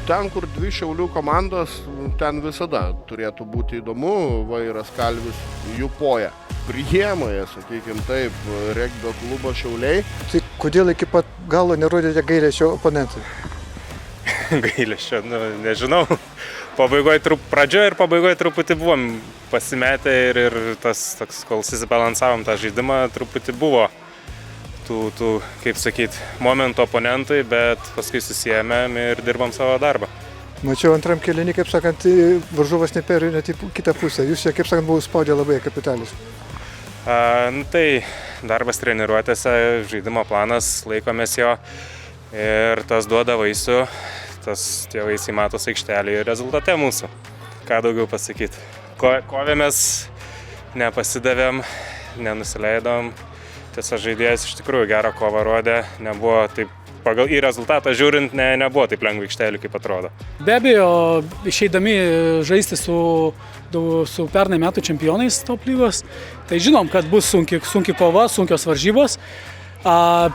ten, kur dvi Šiaulių komandos, ten visada turėtų būti įdomu. Vairas Kalvis jų poja. Priemoje, sakykime taip, regbio klubo Šiauliai. Tai kodėl iki pat galo nerodėte gailesčio oponentui? Gailesčio, nežinau. Pradžioje ir pabaigoje truputį buvom pasimetę ir tas, kol susibalansavom tą žaidimą, truputį buvo tų kaip sakyt, momentų oponentui, bet paskui susijėmėm ir dirbam savo darbą. Mačiau antram kėlinį, kaip sakant, varžovas neperėjo net į kitą pusę. Jūs čia, kaip sakant, buvo spaudę labai kapitalius. Tai darbas treniruotėse, žaidimo planas, laikomės jo ir tas duoda vaisių, tie vaisiai matos aikštelėje ir rezultate mūsų. Ką daugiau pasakyti. Kovėmės, nepasidavėm, nenusileidom. Tiesa, žaidėjas iš tikrųjų gerą kovą rodė, nebuvo taip, pagal į rezultatą žiūrint, nebuvo taip lengva aikštelė, kaip atrodo. Be abejo, išeidami žaisti su pernai metų čempionais top lygos, tai žinom, kad bus sunki kova, sunkios varžybos.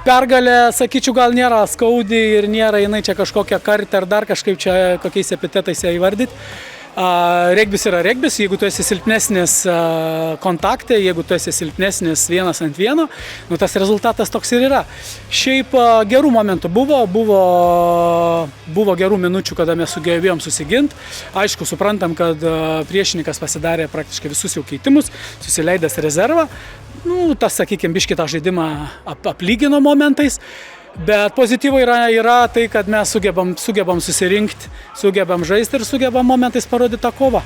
Pergalė, sakyčiau, gal nėra skaudi ir nėra jinai čia kažkokia kartė ar dar kažkaip čia kokiais epitetais ją įvardyti. Regbis yra regbis, jeigu tu esi silpnesnis kontakte, jeigu tu esi silpnesnis 1-1, tas rezultatas toks ir yra. Šiaip gerų momentų buvo gerų minučių, kada mes sugebėjom susiginti. Aišku, suprantam, kad priešininkas pasidarė praktiškai visus jau keitimus, susileidęs rezervą. Tas, sakykime, biškį tą žaidimą aplygino momentais. Bet pozityvo yra tai, kad mes sugebam susirinkti, sugebam žaisti ir sugebam momentais parodyti tą kovą.